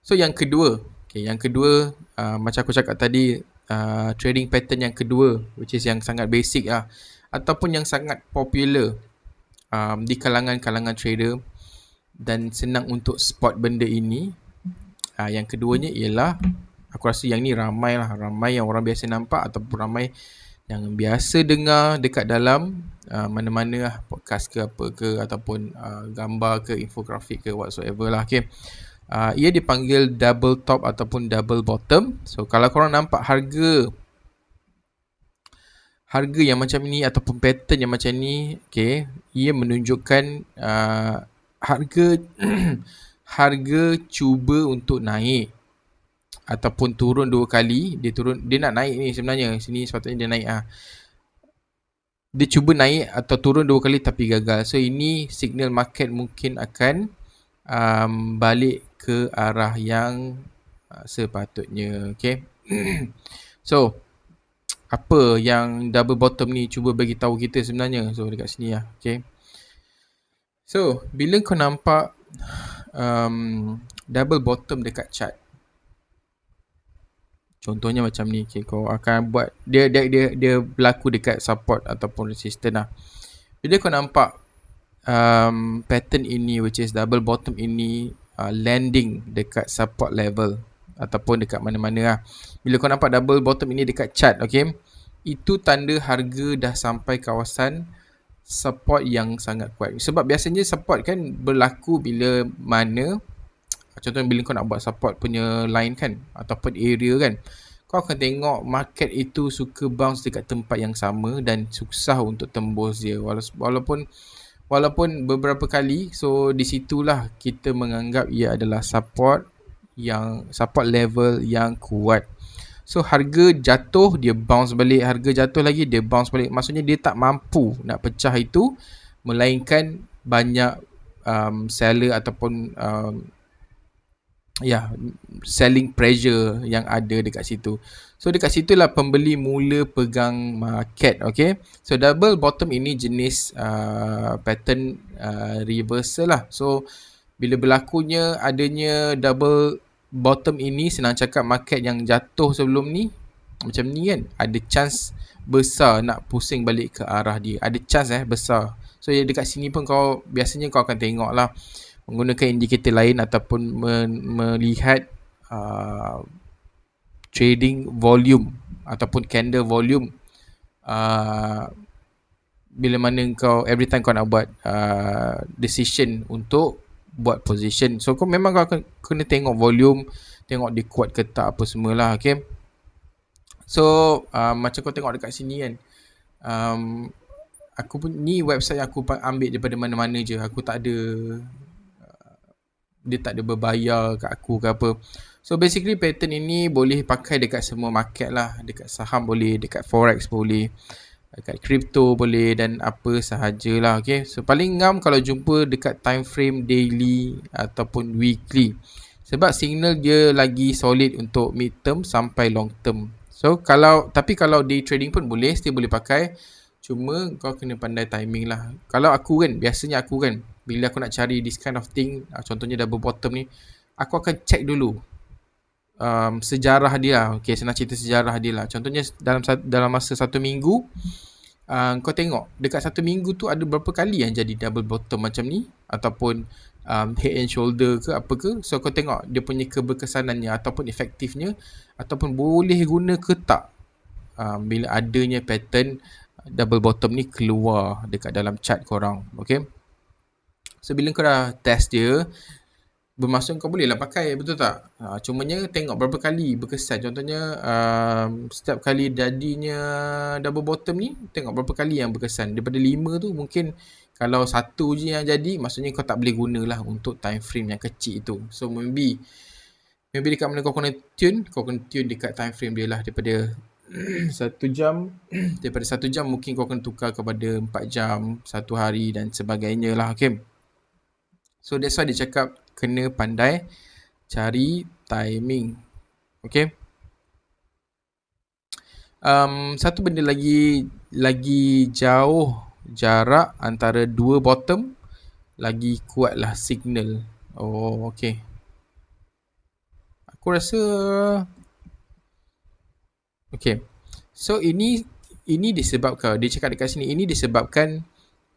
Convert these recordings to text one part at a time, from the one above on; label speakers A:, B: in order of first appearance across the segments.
A: So yang kedua, yang kedua, macam aku cakap tadi, trading pattern yang kedua, which is yang sangat basic lah, ataupun yang sangat popular di kalangan-kalangan trader dan senang untuk spot benda ini. Yang keduanya ialah, aku rasa yang ni ramai yang orang biasa nampak ataupun ramai yang biasa dengar dekat dalam mana-mana lah, podcast ke apa ke, ataupun gambar ke, infografik ke, whatsoever lah. Okay. Ia dipanggil double top ataupun double bottom. So kalau korang nampak harga yang macam ni ataupun pattern yang macam ni, okay, ia menunjukkan harga harga cuba untuk naik ataupun turun dua kali. Dia nak naik ni sebenarnya, sini sepatutnya dia naik dia cuba naik atau turun dua kali tapi gagal. So ini signal market mungkin akan balik ke arah yang sepatutnya. Okay. So apa yang double bottom ni cuba bagi tahu kita sebenarnya? So dekat sini lah. Okay. So bila kau nampak double bottom dekat chart, contohnya macam ni, okay, kau akan buat dia berlaku dekat support ataupun resistance lah. Bila kau nampak pattern ini, which is double bottom ini, landing dekat support level ataupun dekat mana-mana lah. Bila kau nampak double bottom ini dekat chart, okay, itu tanda harga dah sampai kawasan support yang sangat kuat. Sebab biasanya support kan berlaku bila mana, contohnya bila kau nak buat support punya line kan, ataupun area kan, kau akan tengok market itu suka bounce dekat tempat yang sama dan susah untuk tembus dia, walaupun beberapa kali. So di situlah kita menganggap ia adalah support level yang kuat. So harga jatuh, dia bounce balik, harga jatuh lagi, dia bounce balik. Maksudnya dia tak mampu nak pecah itu, melainkan banyak seller ataupun selling pressure yang ada dekat situ. So dekat situlah pembeli mula pegang market. Okay. So double bottom ini jenis pattern reversal lah. So bila berlakunya adanya double bottom ini, senang cakap market yang jatuh sebelum ni macam ni kan, ada chance besar nak pusing balik ke arah dia. Ada chance besar. So dekat sini pun biasanya kau akan tengok lah menggunakan indikator lain ataupun melihat trading volume ataupun candle volume bila mana every time kau nak buat decision untuk buat position. So kau memang kau akan kena tengok volume, tengok dia kuat ke tak apa semualah. Okay. So macam kau tengok dekat sini kan, aku pun ni website yang aku ambil daripada mana-mana je. Aku tak ada dia tak ada berbayar kat aku ke apa. So basically pattern ini boleh pakai dekat semua market lah. Dekat saham boleh, dekat forex boleh, dekat crypto boleh dan apa sahajalah. Okay. So paling ngam kalau jumpa dekat time frame daily ataupun weekly, sebab signal dia lagi solid untuk mid term sampai long term. So kalau day trading pun boleh, still boleh pakai. Cuma kau kena pandai timing lah. Kalau aku kan, biasanya aku kan, bila aku nak cari this kind of thing, contohnya double bottom ni, aku akan check dulu sejarah dia. Okay, senang cerita sejarah dia lah. Contohnya dalam masa 1 minggu, kau tengok dekat 1 minggu tu ada berapa kali yang jadi double bottom macam ni, ataupun head and shoulder ke apa ke. So kau tengok dia punya keberkesanannya ataupun efektifnya, ataupun boleh guna ke tak bila adanya pattern double bottom ni keluar dekat dalam chart korang. Okay. So bila kau dah test dia, bermaksud kau boleh lah pakai, betul tak? Cumanya tengok berapa kali berkesan. Contohnya setiap kali jadinya double bottom ni, tengok berapa kali yang berkesan. Daripada 5 tu mungkin kalau 1 je yang jadi, maksudnya kau tak boleh gunalah untuk time frame yang kecil itu. So maybe dekat mana kau kena tune dekat time frame dia lah. Daripada 1 jam, daripada 1 jam mungkin kau akan tukar kepada 4 jam, 1 hari dan sebagainya lah. Okay. So that's why dia cakap kena pandai cari timing. Okay. Satu benda lagi jauh jarak antara dua bottom, lagi kuatlah signal. Oh, okay. Aku rasa okay. So ini disebabkan dia cakap dekat sini, ini disebabkan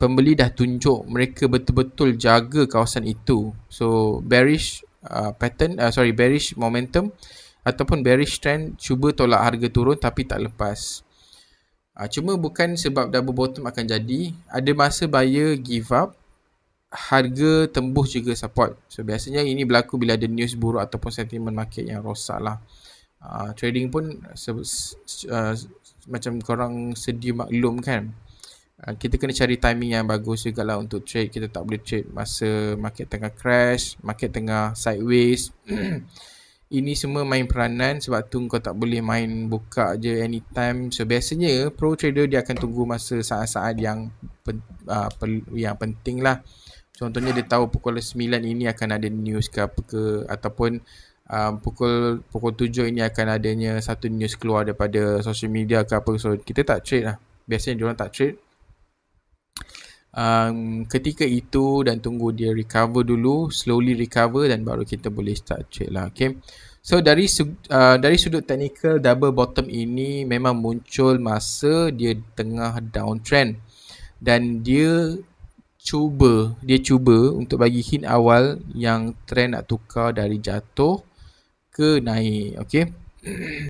A: pembeli dah tunjuk mereka betul-betul jaga kawasan itu. So bearish bearish momentum ataupun bearish trend cuba tolak harga turun tapi tak lepas. Cuma bukan sebab double bottom akan jadi. Ada masa buyer give up, harga tembus juga support. So biasanya ini berlaku bila ada news buruk ataupun sentimen market yang rosak lah. Trading pun macam korang sedia maklum kan. Kita kena cari timing yang bagus juga lah untuk trade. Kita tak boleh trade masa market tengah crash, market tengah sideways. Ini semua main peranan, sebab tu kau tak boleh main buka je anytime. So biasanya pro trader dia akan tunggu masa saat-saat yang penting lah. Contohnya dia tahu pukul 9 ini akan ada news ke apa ke, ataupun pukul 7 ini akan adanya satu news keluar daripada social media ke apa. So kita tak trade lah. Biasanya diorang tak trade ketika itu dan tunggu dia recover dulu, slowly recover, dan baru kita boleh start trade lah. Okay. So dari sudut technical, double bottom ini memang muncul masa dia tengah downtrend, dan dia cuba untuk bagi hint awal yang trend nak tukar dari jatuh ke naik. Okay.